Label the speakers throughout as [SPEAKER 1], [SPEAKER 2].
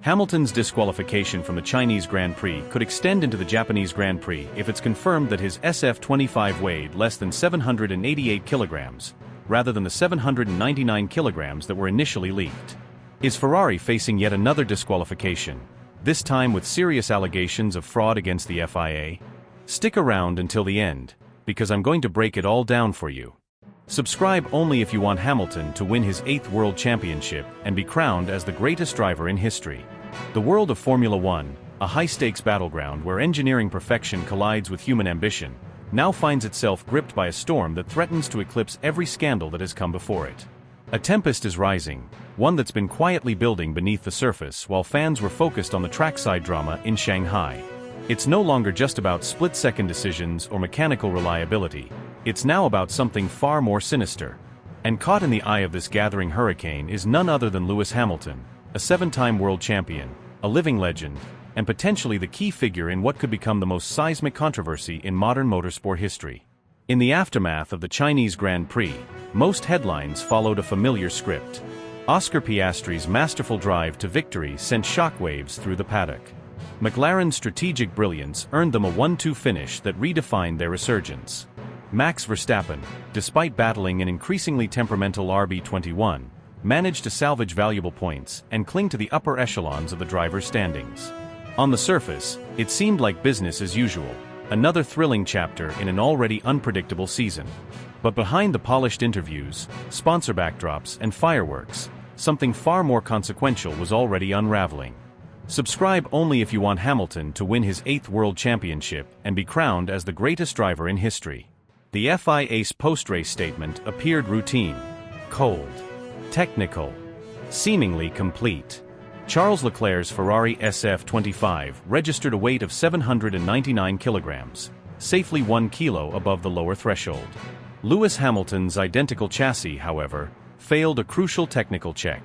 [SPEAKER 1] Hamilton's disqualification from the Chinese Grand Prix could extend into the Japanese Grand Prix if it's confirmed that his SF-25 weighed less than 788 kilograms, rather than the 799 kilograms that were initially leaked. Is Ferrari facing yet another disqualification, this time with serious allegations of fraud against the FIA? Stick around until the end, because I'm going to break it all down for you. Subscribe only if you want Hamilton to win his 8th World Championship and be crowned as the greatest driver in history. The world of Formula One, a high-stakes battleground where engineering perfection collides with human ambition, now finds itself gripped by a storm that threatens to eclipse every scandal that has come before it. A tempest is rising, one that's been quietly building beneath the surface while fans were focused on the trackside drama in Shanghai. It's no longer just about split-second decisions or mechanical reliability. It's now about something far more sinister. And caught in the eye of this gathering hurricane is none other than Lewis Hamilton, a 7-time world champion, a living legend, and potentially the key figure in what could become the most seismic controversy in modern motorsport history. In the aftermath of the Chinese Grand Prix, most headlines followed a familiar script. Oscar Piastri's masterful drive to victory sent shockwaves through the paddock. McLaren's strategic brilliance earned them a 1-2 finish that redefined their resurgence. Max Verstappen, despite battling an increasingly temperamental RB21, managed to salvage valuable points and cling to the upper echelons of the drivers' standings. On the surface, it seemed like business as usual, another thrilling chapter in an already unpredictable season. But behind the polished interviews, sponsor backdrops, and fireworks, something far more consequential was already unraveling. Subscribe only if you want Hamilton to win his 8th World Championship and be crowned as the greatest driver in history. The FIA's post-race statement appeared routine, cold, technical, seemingly complete. Charles Leclerc's Ferrari SF-25 registered a weight of 799 kilograms, safely 1 kilo above the lower threshold. Lewis Hamilton's identical chassis, however, failed a crucial technical check.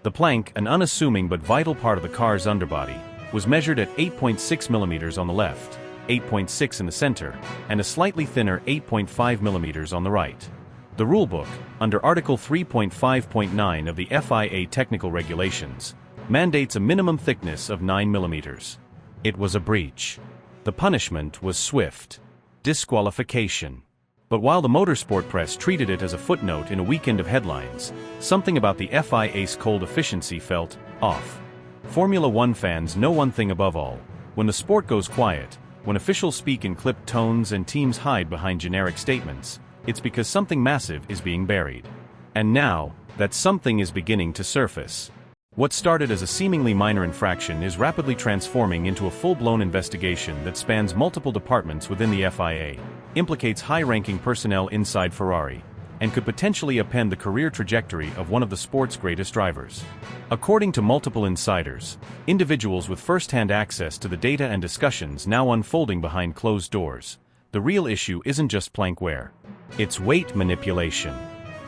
[SPEAKER 1] The plank, an unassuming but vital part of the car's underbody, was measured at 8.6 millimeters on the left, 8.6 in the center, and a slightly thinner 8.5 millimeters on the right. The rulebook, under Article 3.5.9 of the FIA technical regulations, mandates a minimum thickness of 9 millimeters. It was a breach. The punishment was swift: disqualification. But while the motorsport press treated it as a footnote in a weekend of headlines, something about the FIA's cold efficiency felt off. Formula One fans know one thing above all: when the sport goes quiet, when officials speak in clipped tones and teams hide behind generic statements, it's because something massive is being buried. And now, that something is beginning to surface. What started as a seemingly minor infraction is rapidly transforming into a full-blown investigation that spans multiple departments within the FIA, implicates high-ranking personnel inside Ferrari, and could potentially upend the career trajectory of one of the sport's greatest drivers. According to multiple insiders, individuals with first-hand access to the data and discussions now unfolding behind closed doors, the real issue isn't just plank wear. It's weight manipulation.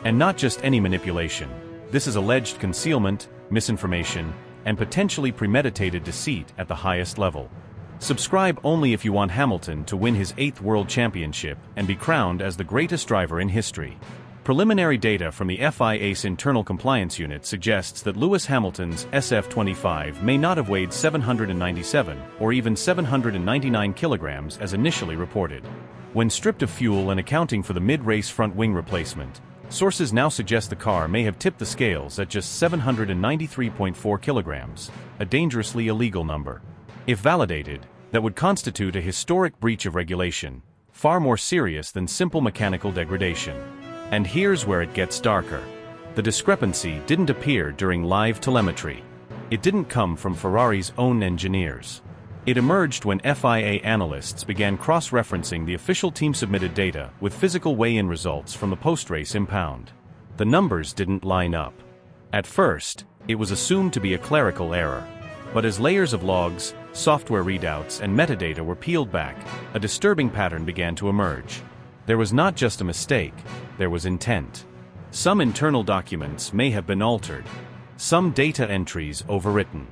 [SPEAKER 1] And not just any manipulation. This is alleged concealment, misinformation, and potentially premeditated deceit at the highest level. Subscribe only if you want Hamilton to win his 8th World Championship and be crowned as the greatest driver in history. Preliminary data from the FIA's internal compliance unit suggests that Lewis Hamilton's SF-25 may not have weighed 797 or even 799 kilograms as initially reported. When stripped of fuel and accounting for the mid-race front wing replacement, sources now suggest the car may have tipped the scales at just 793.4 kilograms, a dangerously illegal number. If validated, that would constitute a historic breach of regulation, far more serious than simple mechanical degradation. And here's where it gets darker. The discrepancy didn't appear during live telemetry. It didn't come from Ferrari's own engineers. It emerged when FIA analysts began cross-referencing the official team-submitted data with physical weigh-in results from the post-race impound. The numbers didn't line up. At first, it was assumed to be a clerical error. But as layers of logs, software readouts, and metadata were peeled back, a disturbing pattern began to emerge. There was not just a mistake, there was intent. Some internal documents may have been altered. Some data entries overwritten.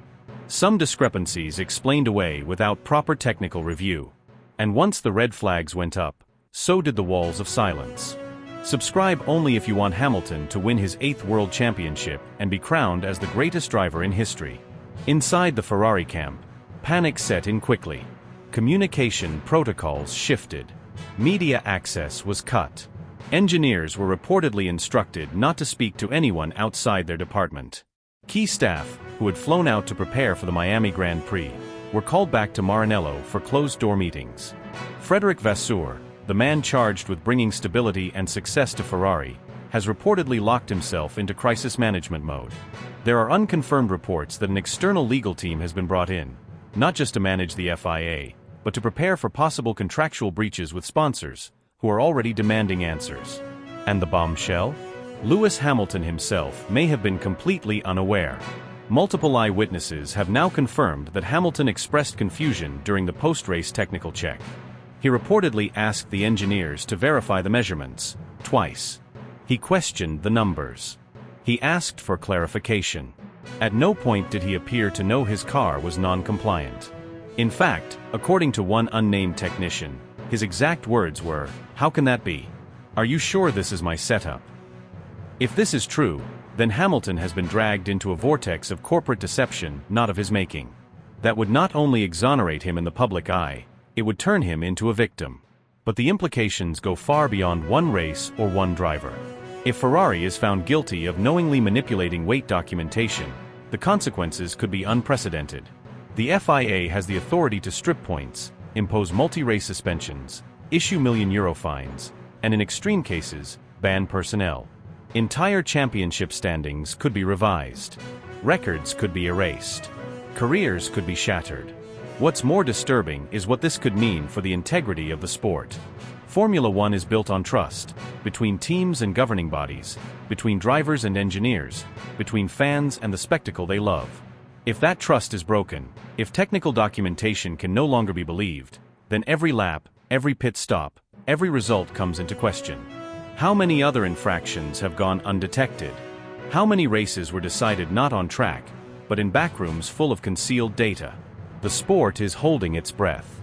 [SPEAKER 1] Some discrepancies explained away without proper technical review. And once the red flags went up, so did the walls of silence. Subscribe only if you want Hamilton to win his 8th World Championship and be crowned as the greatest driver in history. Inside the Ferrari camp, panic set in quickly. Communication protocols shifted. Media access was cut. Engineers were reportedly instructed not to speak to anyone outside their department. Key staff, who had flown out to prepare for the Miami Grand Prix, were called back to Maranello for closed-door meetings. Vasseur, the man charged with bringing stability and success to Ferrari, has reportedly locked himself into crisis management mode. There are unconfirmed reports that an external legal team has been brought in, not just to manage the FIA, but to prepare for possible contractual breaches with sponsors, who are already demanding answers. And the bombshell? Lewis Hamilton himself may have been completely unaware. Multiple eyewitnesses have now confirmed that Hamilton expressed confusion during the post-race technical check. He reportedly asked the engineers to verify the measurements, twice. He questioned the numbers. He asked for clarification. At no point did he appear to know his car was non-compliant. In fact, according to one unnamed technician, his exact words were, "How can that be? Are you sure this is my setup?" If this is true, then Hamilton has been dragged into a vortex of corporate deception not of his making. That would not only exonerate him in the public eye, it would turn him into a victim. But the implications go far beyond one race or one driver. If Ferrari is found guilty of knowingly manipulating weight documentation, the consequences could be unprecedented. The FIA has the authority to strip points, impose multi-race suspensions, issue €1 million fines, and in extreme cases, ban personnel. Entire championship standings could be revised. Records could be erased. Careers could be shattered. What's more disturbing is what this could mean for the integrity of the sport. Formula One is built on trust, between teams and governing bodies, between drivers and engineers, between fans and the spectacle they love. If that trust is broken, if technical documentation can no longer be believed, then every lap, every pit stop, every result comes into question. How many other infractions have gone undetected? How many races were decided not on track, but in backrooms full of concealed data? The sport is holding its breath.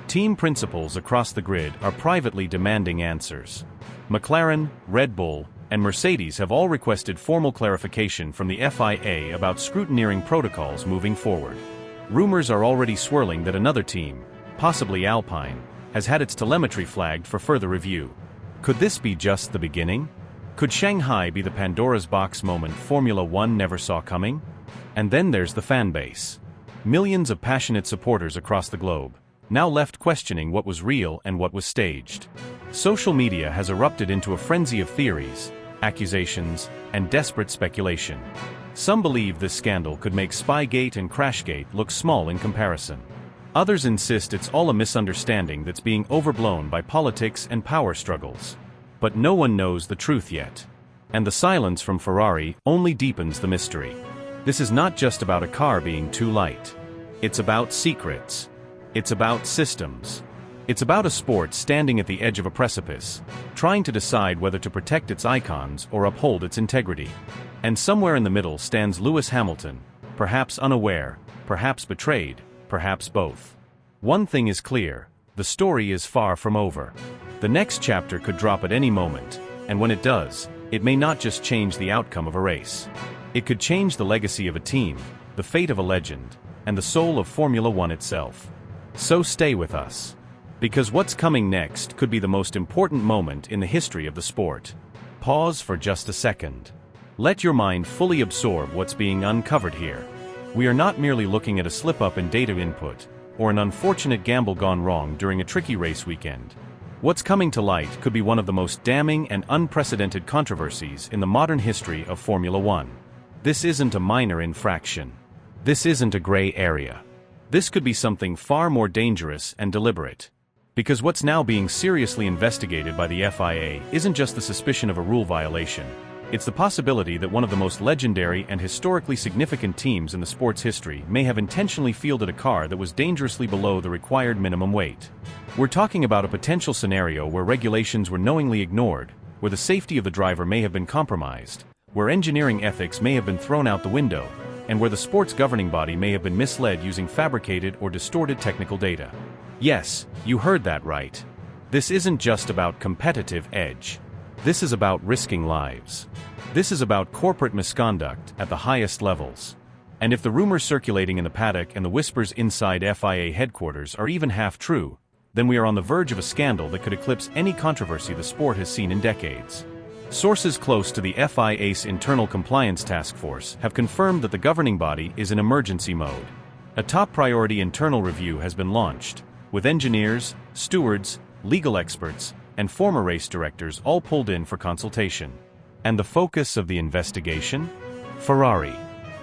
[SPEAKER 1] Team principals across the grid are privately demanding answers. McLaren, Red Bull, and Mercedes have all requested formal clarification from the FIA about scrutineering protocols moving forward. Rumors are already swirling that another team, possibly Alpine, has had its telemetry flagged for further review. Could this be just the beginning? Could Shanghai be the Pandora's box moment Formula One never saw coming? And then there's the fan base. Millions of passionate supporters across the globe, now left questioning what was real and what was staged. Social media has erupted into a frenzy of theories, accusations, and desperate speculation. Some believe this scandal could make Spygate and Crashgate look small in comparison. Others insist it's all a misunderstanding that's being overblown by politics and power struggles. But no one knows the truth yet. And the silence from Ferrari only deepens the mystery. This is not just about a car being too light. It's about secrets. It's about systems. It's about a sport standing at the edge of a precipice, trying to decide whether to protect its icons or uphold its integrity. And somewhere in the middle stands Lewis Hamilton, perhaps unaware, perhaps betrayed, perhaps both. One thing is clear, the story is far from over. The next chapter could drop at any moment, and when it does, it may not just change the outcome of a race. It could change the legacy of a team, the fate of a legend, and the soul of Formula One itself. So stay with us. Because what's coming next could be the most important moment in the history of the sport. Pause for just a second. Let your mind fully absorb what's being uncovered here. We are not merely looking at a slip-up in data input, or an unfortunate gamble gone wrong during a tricky race weekend. What's coming to light could be one of the most damning and unprecedented controversies in the modern history of Formula One. This isn't a minor infraction. This isn't a gray area. This could be something far more dangerous and deliberate. Because what's now being seriously investigated by the FIA isn't just the suspicion of a rule violation, it's the possibility that one of the most legendary and historically significant teams in the sport's history may have intentionally fielded a car that was dangerously below the required minimum weight. We're talking about a potential scenario where regulations were knowingly ignored, where the safety of the driver may have been compromised, where engineering ethics may have been thrown out the window, and where the sport's governing body may have been misled using fabricated or distorted technical data. Yes, you heard that right. This isn't just about competitive edge. This is about risking lives. This is about corporate misconduct at the highest levels. And if the rumors circulating in the paddock and the whispers inside FIA headquarters are even half true, then we are on the verge of a scandal that could eclipse any controversy the sport has seen in decades. Sources close to the FIA's Internal Compliance Task Force have confirmed that the governing body is in emergency mode. A top priority internal review has been launched, with engineers, stewards, legal experts, and former race directors all pulled in for consultation. And the focus of the investigation? Ferrari,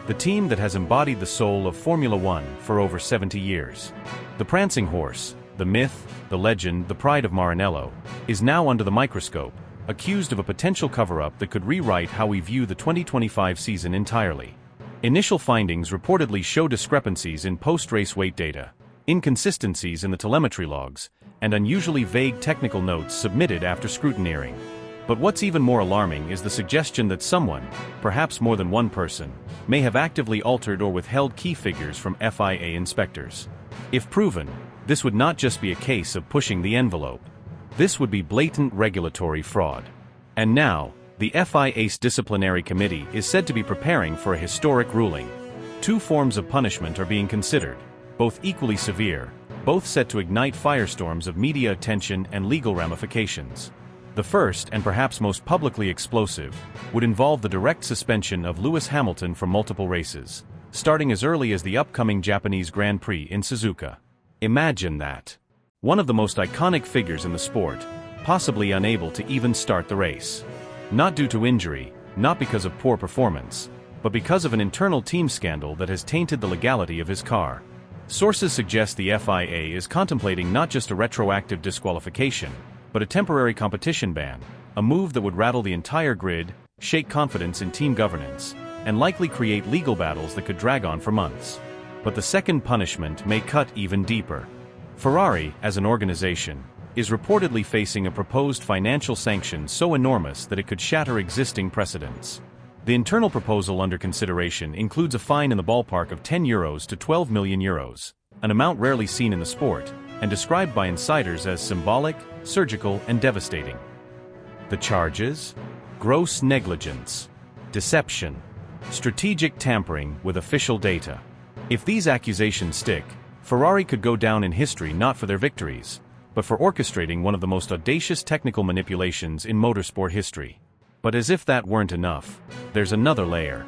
[SPEAKER 1] the team that has embodied the soul of Formula One for over 70 years. The prancing horse, the myth, the legend, the pride of Maranello, is now under the microscope, accused of a potential cover-up that could rewrite how we view the 2025 season entirely. Initial findings reportedly show discrepancies in post-race weight data, inconsistencies in the telemetry logs, and unusually vague technical notes submitted after scrutineering. But what's even more alarming is the suggestion that someone, perhaps more than one person, may have actively altered or withheld key figures from FIA inspectors. If proven, this would not just be a case of pushing the envelope. This would be blatant regulatory fraud. And now, the FIA's disciplinary committee is said to be preparing for a historic ruling. Two forms of punishment are being considered, both equally severe, both set to ignite firestorms of media attention and legal ramifications. The first, and perhaps most publicly explosive, would involve the direct suspension of Lewis Hamilton from multiple races, starting as early as the upcoming Japanese Grand Prix in Suzuka. Imagine that. One of the most iconic figures in the sport, possibly unable to even start the race. Not due to injury, not because of poor performance, but because of an internal team scandal that has tainted the legality of his car. Sources suggest the FIA is contemplating not just a retroactive disqualification, but a temporary competition ban, a move that would rattle the entire grid, shake confidence in team governance, and likely create legal battles that could drag on for months. But the second punishment may cut even deeper. Ferrari, as an organization, is reportedly facing a proposed financial sanction so enormous that it could shatter existing precedents. The internal proposal under consideration includes a fine in the ballpark of €10 to €12 million, an amount rarely seen in the sport, and described by insiders as symbolic, surgical, and devastating. The charges? Gross negligence, deception, strategic tampering with official data. If these accusations stick, Ferrari could go down in history not for their victories, but for orchestrating one of the most audacious technical manipulations in motorsport history. But as if that weren't enough, there's another layer.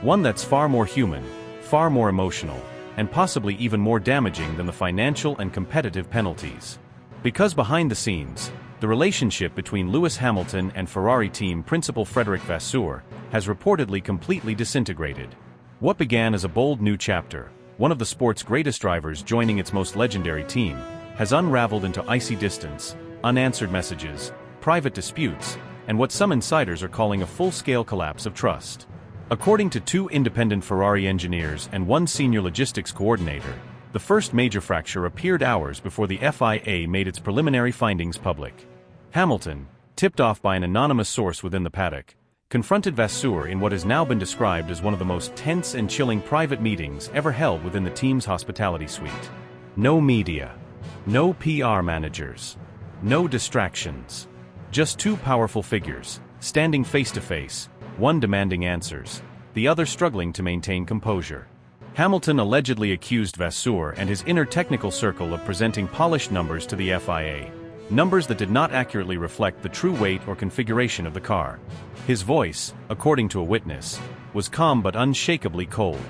[SPEAKER 1] One that's far more human, far more emotional, and possibly even more damaging than the financial and competitive penalties. Because behind the scenes, the relationship between Lewis Hamilton and Ferrari team principal Vasseur has reportedly completely disintegrated. What began as a bold new chapter, one of the sport's greatest drivers joining its most legendary team, has unraveled into icy distance, unanswered messages, private disputes, and what some insiders are calling a full-scale collapse of trust. According to two independent Ferrari engineers and one senior logistics coordinator, the first major fracture appeared hours before the FIA made its preliminary findings public. Hamilton, tipped off by an anonymous source within the paddock, confronted Vasseur in what has now been described as one of the most tense and chilling private meetings ever held within the team's hospitality suite. No media. No PR managers. No distractions. Just two powerful figures, standing face to face, one demanding answers, the other struggling to maintain composure. Hamilton allegedly accused Vasseur and his inner technical circle of presenting polished numbers to the FIA, numbers that did not accurately reflect the true weight or configuration of the car. His voice, according to a witness, was calm but unshakably cold.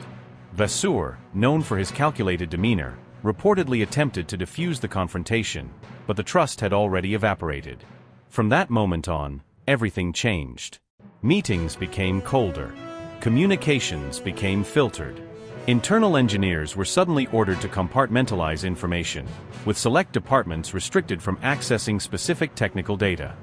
[SPEAKER 1] Vasseur, known for his calculated demeanor, reportedly attempted to defuse the confrontation, but the trust had already evaporated. From that moment on, everything changed. Meetings became colder. Communications became filtered. Internal engineers were suddenly ordered to compartmentalize information, with select departments restricted from accessing specific technical data.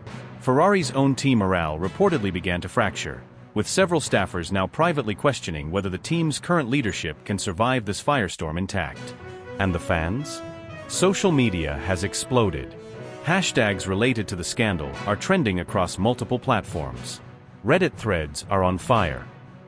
[SPEAKER 1] Ferrari's own team morale reportedly began to fracture, with several staffers now privately questioning whether the team's current leadership can survive this firestorm intact. And the fans? Social media has exploded. Hashtags related to the scandal are trending across multiple platforms. Reddit threads are on fire.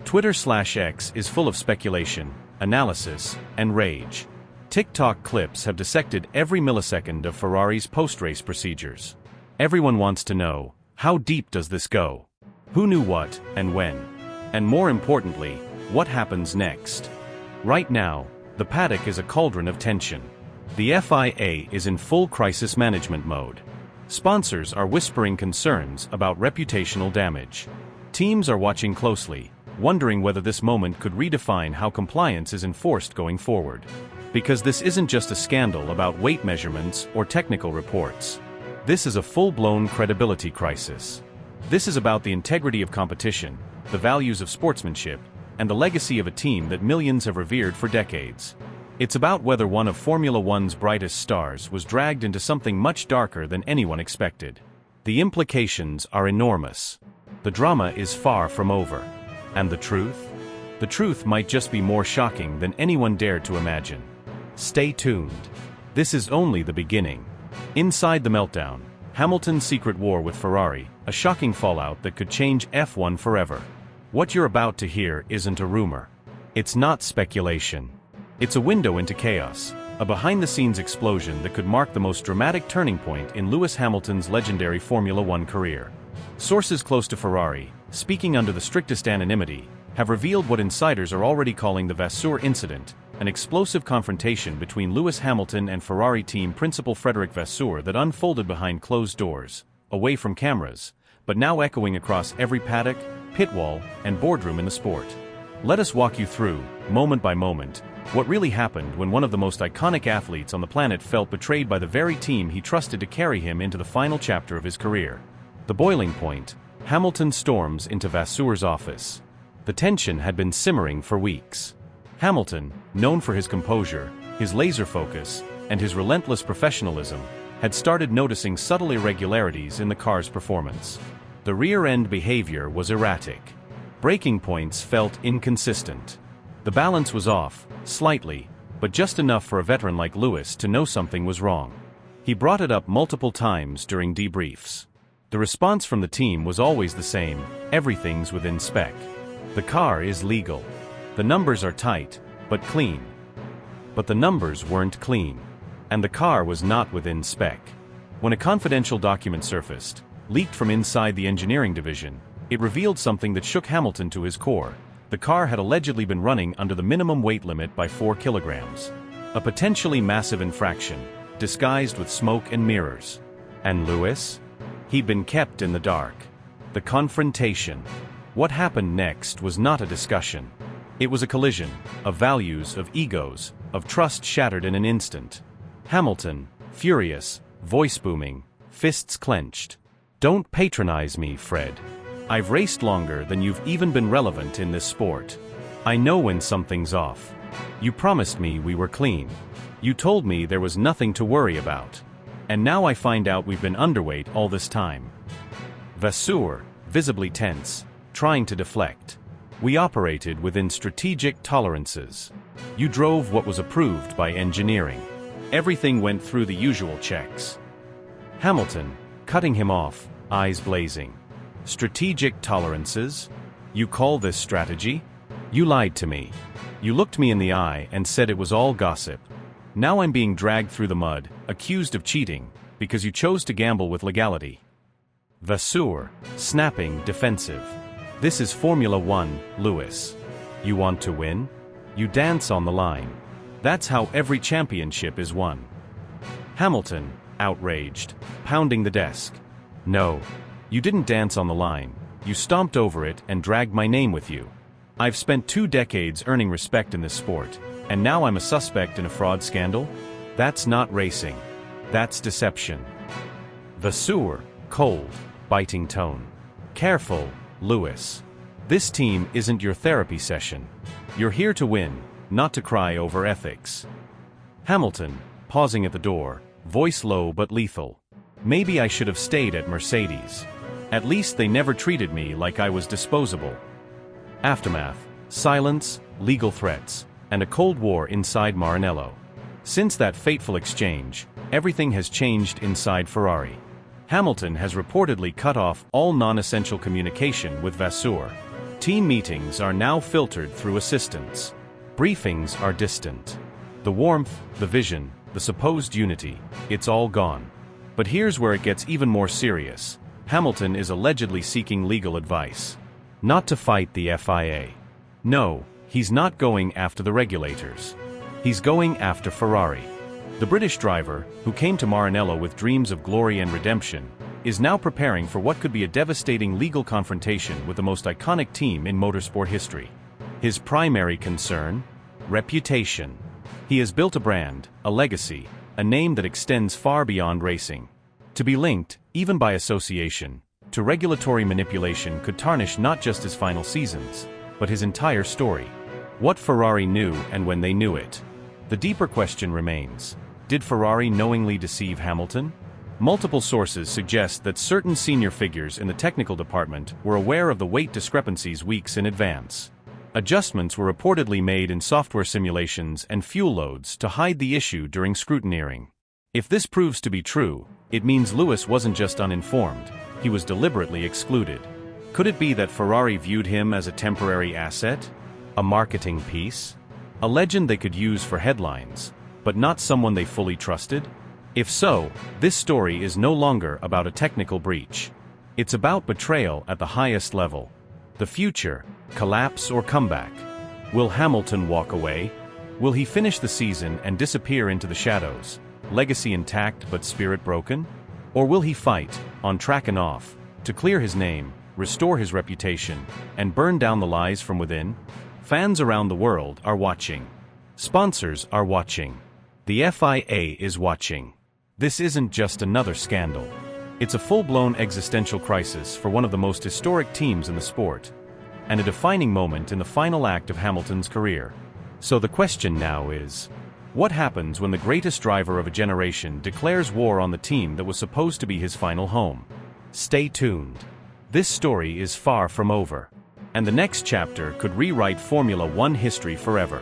[SPEAKER 1] Twitter/X is full of speculation, analysis, and rage. TikTok clips have dissected every millisecond of Ferrari's post-race procedures. Everyone wants to know, how deep does this go? Who knew what, and when? And more importantly, what happens next? Right now, the paddock is a cauldron of tension. The FIA is in full crisis management mode. Sponsors are whispering concerns about reputational damage. Teams are watching closely, wondering whether this moment could redefine how compliance is enforced going forward. Because this isn't just a scandal about weight measurements or technical reports. This is a full-blown credibility crisis. This is about the integrity of competition, the values of sportsmanship, and the legacy of a team that millions have revered for decades. It's about whether one of Formula One's brightest stars was dragged into something much darker than anyone expected. The implications are enormous. The drama is far from over. And the truth? The truth might just be more shocking than anyone dared to imagine. Stay tuned. This is only the beginning. Inside the meltdown, Hamilton's secret war with Ferrari, a shocking fallout that could change F1 forever. What you're about to hear isn't a rumor. It's not speculation. It's a window into chaos, a behind-the-scenes explosion that could mark the most dramatic turning point in Lewis Hamilton's legendary Formula One career. Sources close to Ferrari, speaking under the strictest anonymity, have revealed what insiders are already calling the Vasseur incident, an explosive confrontation between Lewis Hamilton and Ferrari team principal Frédéric Vasseur that unfolded behind closed doors, away from cameras, but now echoing across every paddock, pit wall, and boardroom in the sport. Let us walk you through, moment by moment, what really happened when one of the most iconic athletes on the planet felt betrayed by the very team he trusted to carry him into the final chapter of his career. The boiling point, Hamilton storms into Vasseur's office. The tension had been simmering for weeks. Hamilton, known for his composure, his laser focus, and his relentless professionalism, had started noticing subtle irregularities in the car's performance. The rear-end behavior was erratic. Braking points felt inconsistent. The balance was off, slightly, but just enough for a veteran like Lewis to know something was wrong. He brought it up multiple times during debriefs. The response from the team was always the same: everything's within spec. The car is legal. The numbers are tight, but clean. But the numbers weren't clean. And the car was not within spec. When a confidential document surfaced, leaked from inside the engineering division, it revealed something that shook Hamilton to his core. The car had allegedly been running under the minimum weight limit by 4 kilograms. A potentially massive infraction, disguised with smoke and mirrors. And Lewis? He'd been kept in the dark. The confrontation. What happened next was not a discussion. It was a collision, of values, of egos, of trust shattered in an instant. Hamilton, furious, voice booming, fists clenched. "Don't patronize me, Fred. I've raced longer than you've even been relevant in this sport. I know when something's off. You promised me we were clean. You told me there was nothing to worry about. And now I find out we've been underweight all this time." Vasseur, visibly tense, trying to deflect. "We operated within strategic tolerances. You drove what was approved by engineering. Everything went through the usual checks." Hamilton, cutting him off, eyes blazing. "Strategic tolerances? You call this strategy? You lied to me. You looked me in the eye and said it was all gossip. Now I'm being dragged through the mud, accused of cheating, because you chose to gamble with legality." Vasseur, snapping, defensive. "This is Formula One, Lewis. You want to win? You dance on the line. That's how every championship is won." Hamilton, outraged, pounding the desk. "No. You didn't dance on the line. You stomped over it and dragged my name with you. I've spent 2 decades earning respect in this sport, and now I'm a suspect in a fraud scandal? That's not racing. That's deception." Vasseur, cold, biting tone. "Careful, Lewis. This team isn't your therapy session. You're here to win, not to cry over ethics." Hamilton, pausing at the door, voice low but lethal. "Maybe I should have stayed at Mercedes. At least they never treated me like I was disposable." Aftermath, silence, legal threats, and a cold war inside Maranello. Since that fateful exchange, everything has changed inside Ferrari. Hamilton has reportedly cut off all non-essential communication with Vasseur. Team meetings are now filtered through assistants. Briefings are distant. The warmth, the vision, the supposed unity, it's all gone. But here's where it gets even more serious. Hamilton is allegedly seeking legal advice. Not to fight the FIA. No, He's not going after the regulators. He's going after Ferrari. The British driver, who came to Maranello with dreams of glory and redemption, is now preparing for what could be a devastating legal confrontation with the most iconic team in motorsport history. His primary concern? Reputation. He has built a brand, a legacy, a name that extends far beyond racing. To be linked, even by association, to regulatory manipulation could tarnish not just his final seasons, but his entire story. What Ferrari knew and when they knew it. The deeper question remains: did Ferrari knowingly deceive Hamilton? Multiple sources suggest that certain senior figures in the technical department were aware of the weight discrepancies weeks in advance. Adjustments were reportedly made in software simulations and fuel loads to hide the issue during scrutineering. If this proves to be true, it means Lewis wasn't just uninformed, he was deliberately excluded. Could it be that Ferrari viewed him as a temporary asset? A marketing piece? A legend they could use for headlines, but not someone they fully trusted? If so, this story is no longer about a technical breach. It's about betrayal at the highest level. The future: collapse or comeback? Will Hamilton walk away? Will he finish the season and disappear into the shadows, legacy intact but spirit broken? Or will he fight, on track and off, to clear his name, restore his reputation, and burn down the lies from within? Fans around the world are watching. Sponsors are watching. The FIA is watching. This isn't just another scandal. It's a full-blown existential crisis for one of the most historic teams in the sport, and a defining moment in the final act of Hamilton's career. So the question now is, what happens when the greatest driver of a generation declares war on the team that was supposed to be his final home? Stay tuned. This story is far from over, and the next chapter could rewrite Formula One history forever.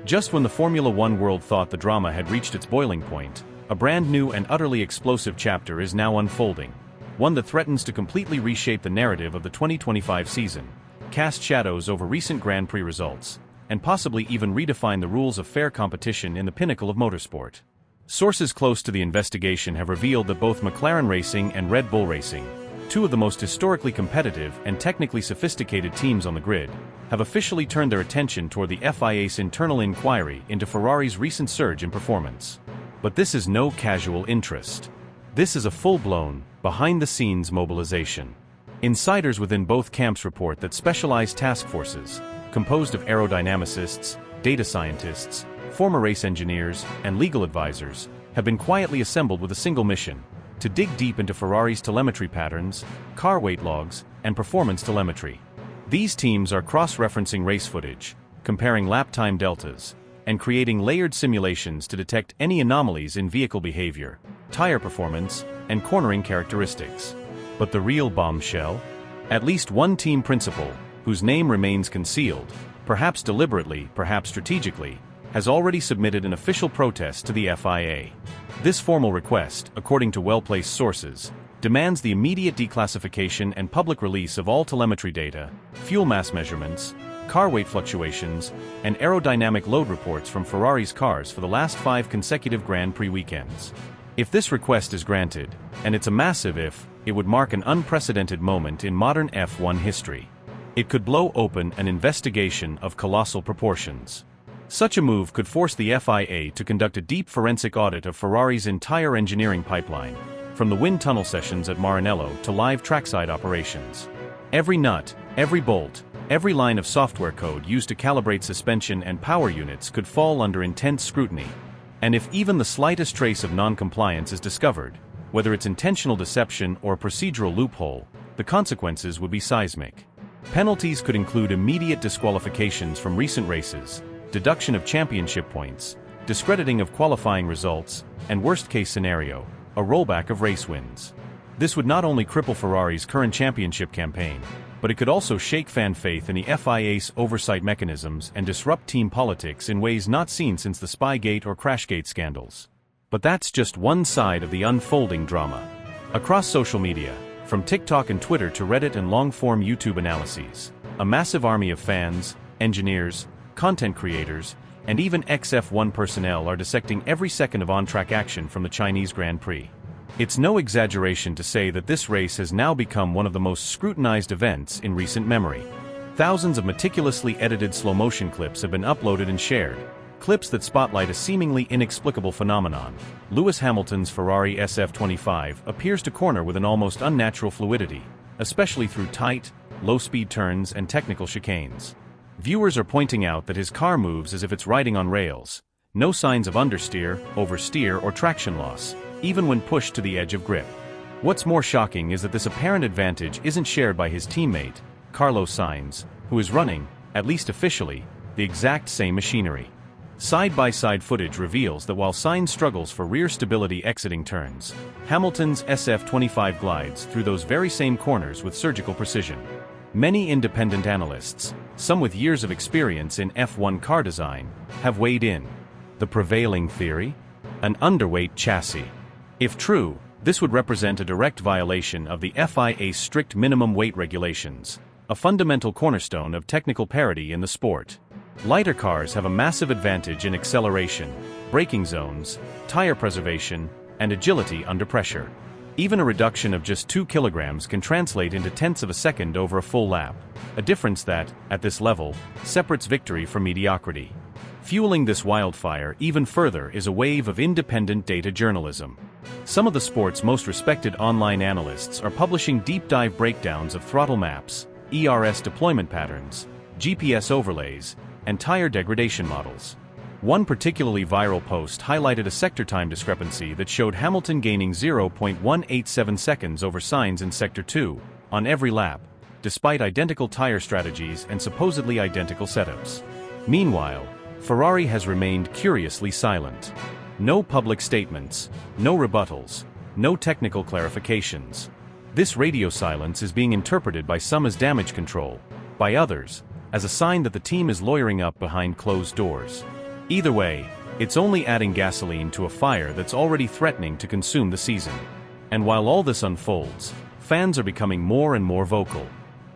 [SPEAKER 1] Just when the Formula One world thought the drama had reached its boiling point, a brand new and utterly explosive chapter is now unfolding, one that threatens to completely reshape the narrative of the 2025 season, cast shadows over recent Grand Prix results, and possibly even redefine the rules of fair competition in the pinnacle of motorsport. Sources close to the investigation have revealed that both McLaren Racing and Red Bull Racing, two of the most historically competitive and technically sophisticated teams on the grid, have officially turned their attention toward the FIA's internal inquiry into Ferrari's recent surge in performance. But this is no casual interest. This is a full-blown, behind-the-scenes mobilization. Insiders within both camps report that specialized task forces, composed of aerodynamicists, data scientists, former race engineers, and legal advisors, have been quietly assembled with a single mission: to dig deep into Ferrari's telemetry patterns, car weight logs, and performance telemetry. These teams are cross-referencing race footage, comparing lap time deltas, and creating layered simulations to detect any anomalies in vehicle behavior, tire performance, and cornering characteristics. But the real bombshell? At least one team principal, whose name remains concealed, perhaps deliberately, perhaps strategically, has already submitted an official protest to the FIA. This formal request, according to well-placed sources, demands the immediate declassification and public release of all telemetry data, fuel mass measurements, car weight fluctuations, and aerodynamic load reports from Ferrari's cars for the last 5 consecutive Grand Prix weekends. If this request is granted, and it's a massive if, it would mark an unprecedented moment in modern F1 history. It could blow open an investigation of colossal proportions. Such a move could force the FIA to conduct a deep forensic audit of Ferrari's entire engineering pipeline, from the wind tunnel sessions at Maranello to live trackside operations. Every nut, every bolt, every line of software code used to calibrate suspension and power units could fall under intense scrutiny. And if even the slightest trace of non-compliance is discovered, whether it's intentional deception or a procedural loophole, the consequences would be seismic. Penalties could include immediate disqualifications from recent races, deduction of championship points, discrediting of qualifying results, and worst-case scenario, a rollback of race wins. This would not only cripple Ferrari's current championship campaign, but it could also shake fan faith in the FIA's oversight mechanisms and disrupt team politics in ways not seen since the Spygate or Crashgate scandals. But that's just one side of the unfolding drama. Across social media, from TikTok and Twitter to Reddit and long-form YouTube analyses, a massive army of fans, engineers, content creators, and even ex-F1 personnel are dissecting every second of on-track action from the Chinese Grand Prix. It's no exaggeration to say that this race has now become one of the most scrutinized events in recent memory. Thousands of meticulously edited slow-motion clips have been uploaded and shared, clips that spotlight a seemingly inexplicable phenomenon. Lewis Hamilton's Ferrari SF25 appears to corner with an almost unnatural fluidity, especially through tight, low-speed turns and technical chicanes. Viewers are pointing out that his car moves as if it's riding on rails. No signs of understeer, oversteer, or traction loss, even when pushed to the edge of grip. What's more shocking is that this apparent advantage isn't shared by his teammate, Carlos Sainz, who is running, at least officially, the exact same machinery. Side-by-side footage reveals that while Sainz struggles for rear stability exiting turns, Hamilton's SF25 glides through those very same corners with surgical precision. Many independent analysts, some with years of experience in F1 car design, have weighed in. The prevailing theory? An underweight chassis. If true, this would represent a direct violation of the FIA's strict minimum weight regulations, a fundamental cornerstone of technical parity in the sport. Lighter cars have a massive advantage in acceleration, braking zones, tire preservation, and agility under pressure. Even a reduction of just 2 kilograms can translate into tenths of a second over a full lap, a difference that, at this level, separates victory from mediocrity. Fueling this wildfire even further is a wave of independent data journalism. Some of the sport's most respected online analysts are publishing deep-dive breakdowns of throttle maps, ERS deployment patterns, GPS overlays, and tire degradation models. One particularly viral post highlighted a sector time discrepancy that showed Hamilton gaining 0.187 seconds over Sainz in Sector 2, on every lap, despite identical tire strategies and supposedly identical setups. Meanwhile, Ferrari has remained curiously silent. No public statements, no rebuttals, no technical clarifications. This radio silence is being interpreted by some as damage control, by others, as a sign that the team is lawyering up behind closed doors. Either way, it's only adding gasoline to a fire that's already threatening to consume the season. And while all this unfolds, fans are becoming more and more vocal.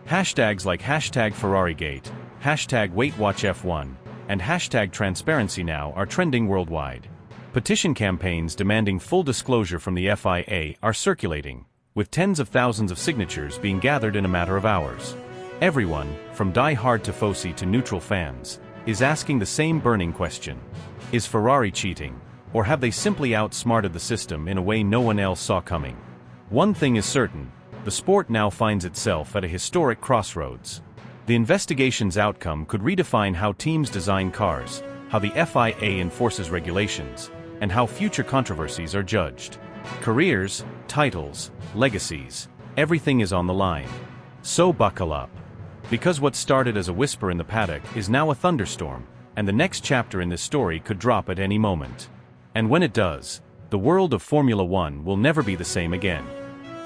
[SPEAKER 1] Hashtags like #FerrariGate, #WaitWatchF1, and #TransparencyNow are trending worldwide. Petition campaigns demanding full disclosure from the FIA are circulating, with tens of thousands of signatures being gathered in a matter of hours. Everyone, from die-hard tifosi to neutral fans, is asking the same burning question. Is Ferrari cheating, or have they simply outsmarted the system in a way no one else saw coming? One thing is certain, the sport now finds itself at a historic crossroads. The investigation's outcome could redefine how teams design cars, how the FIA enforces regulations, and how future controversies are judged. Careers, titles, legacies, everything is on the line. So buckle up. Because what started as a whisper in the paddock is now a thunderstorm, and the next chapter in this story could drop at any moment. And when it does, the world of Formula One will never be the same again.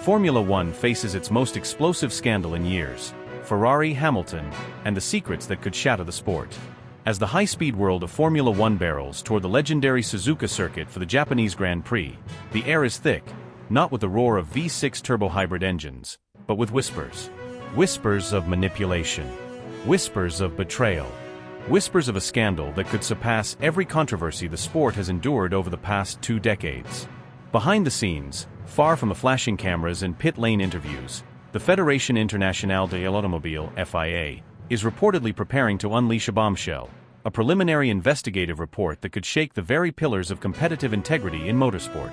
[SPEAKER 1] Formula One faces its most explosive scandal in years, Ferrari, Hamilton, and the secrets that could shatter the sport. As the high-speed world of Formula One barrels toward the legendary Suzuka circuit for the Japanese Grand Prix, the air is thick, not with the roar of V6 turbo-hybrid engines, but with whispers. Whispers of manipulation. Whispers of betrayal. Whispers of a scandal that could surpass every controversy the sport has endured over the past 2 decades. Behind the scenes, far from the flashing cameras and pit lane interviews, the Fédération Internationale de l'Automobile (FIA) is reportedly preparing to unleash a bombshell, a preliminary investigative report that could shake the very pillars of competitive integrity in motorsport.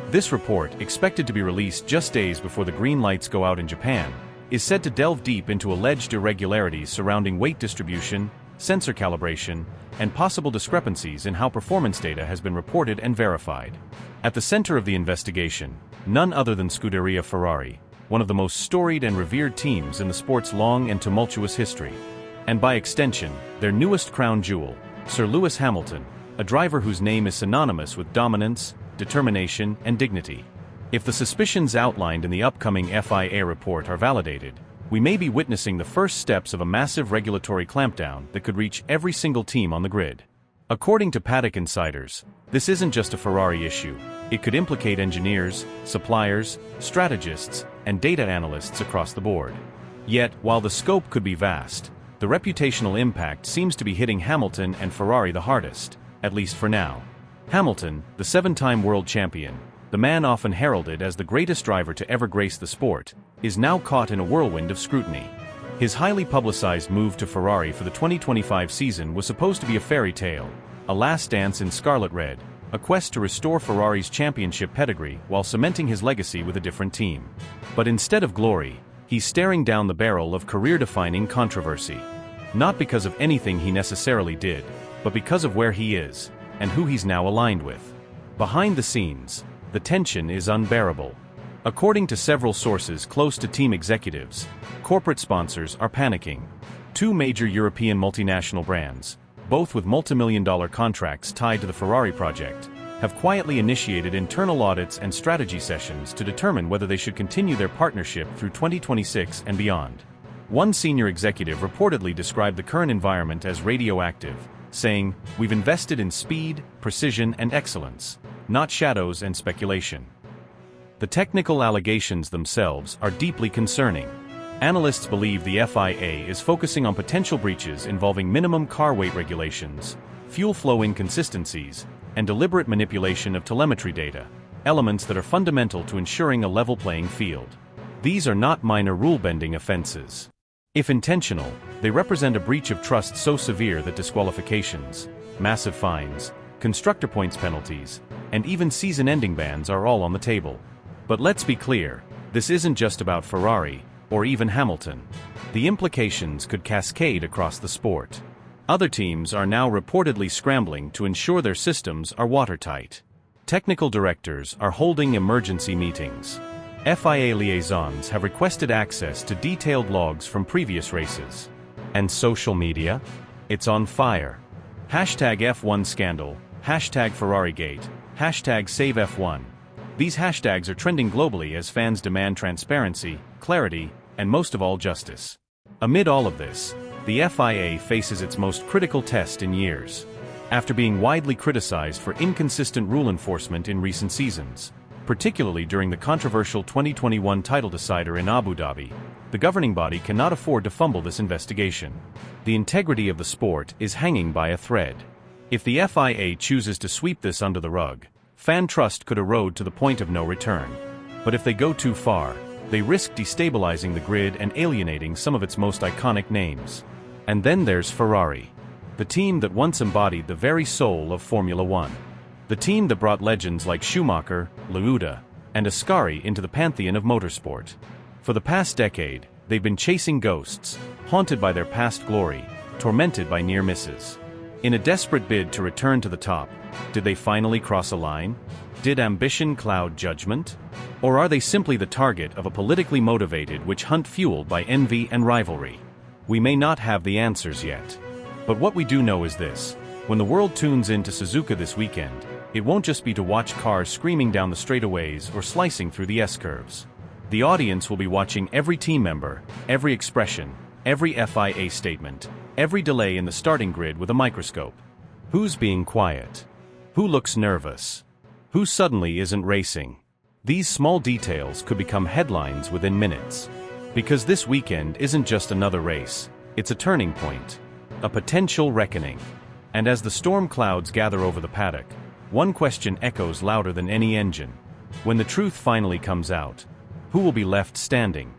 [SPEAKER 1] This report, expected to be released just days before the green lights go out in Japan, is said to delve deep into alleged irregularities surrounding weight distribution, sensor calibration, and possible discrepancies in how performance data has been reported and verified. At the center of the investigation, none other than Scuderia Ferrari, one of the most storied and revered teams in the sport's long and tumultuous history. And by extension, their newest crown jewel, Sir Lewis Hamilton, a driver whose name is synonymous with dominance, determination, and dignity. If the suspicions outlined in the upcoming FIA report are validated, we may be witnessing the first steps of a massive regulatory clampdown that could reach every single team on the grid. According to paddock insiders, this isn't just a Ferrari issue. It could implicate engineers, suppliers, strategists, and data analysts across the board. Yet, while the scope could be vast, the reputational impact seems to be hitting Hamilton and Ferrari the hardest, at least for now. Hamilton, the 7-time world champion, the man often heralded as the greatest driver to ever grace the sport, is now caught in a whirlwind of scrutiny. His highly publicized move to Ferrari for the 2025 season was supposed to be a fairy tale, a last dance in scarlet red, a quest to restore Ferrari's championship pedigree while cementing his legacy with a different team. But instead of glory, he's staring down the barrel of career-defining controversy. Not because of anything he necessarily did, but because of where he is, and who he's now aligned with. Behind the scenes, the tension is unbearable. According to several sources close to team executives, corporate sponsors are panicking. Two major European multinational brands, both with multimillion-dollar contracts tied to the Ferrari project, have quietly initiated internal audits and strategy sessions to determine whether they should continue their partnership through 2026 and beyond. One senior executive reportedly described the current environment as radioactive, saying, "We've invested in speed, precision, and excellence, not shadows and speculation." The technical allegations themselves are deeply concerning. Analysts believe the FIA is focusing on potential breaches involving minimum car weight regulations, fuel flow inconsistencies, and deliberate manipulation of telemetry data, elements that are fundamental to ensuring a level playing field. These are not minor rule-bending offenses. If intentional, they represent a breach of trust so severe that disqualifications, massive fines, constructor points penalties, and even season-ending bans are all on the table. But let's be clear, this isn't just about Ferrari, or even Hamilton. The implications could cascade across the sport. Other teams are now reportedly scrambling to ensure their systems are watertight. Technical directors are holding emergency meetings. FIA liaisons have requested access to detailed logs from previous races. And social media? It's on fire. Hashtag F1 scandal, hashtag Ferrarigate, hashtag Save F1. These hashtags are trending globally as fans demand transparency, clarity, and most of all justice. Amid all of this, the FIA faces its most critical test in years. After being widely criticized for inconsistent rule enforcement in recent seasons, particularly during the controversial 2021 title decider in Abu Dhabi, the governing body cannot afford to fumble this investigation. The integrity of the sport is hanging by a thread. If the FIA chooses to sweep this under the rug, fan trust could erode to the point of no return. But if they go too far, they risk destabilizing the grid and alienating some of its most iconic names. And then there's Ferrari, the team that once embodied the very soul of Formula One. The team that brought legends like Schumacher, Lauda, and Ascari into the pantheon of motorsport. For the past decade, they've been chasing ghosts, haunted by their past glory, tormented by near misses. In a desperate bid to return to the top, did they finally cross a line? Did ambition cloud judgment? Or are they simply the target of a politically motivated witch hunt fueled by envy and rivalry? We may not have the answers yet. But what we do know is this: when the world tunes into Suzuka this weekend, it won't just be to watch cars screaming down the straightaways or slicing through the S-curves. The audience will be watching every team member, every expression, every FIA statement, every delay in the starting grid with a microscope. Who's being quiet? Who looks nervous? Who suddenly isn't racing? These small details could become headlines within minutes. Because this weekend isn't just another race, it's a turning point, a potential reckoning. And as the storm clouds gather over the paddock, one question echoes louder than any engine. When the truth finally comes out, who will be left standing?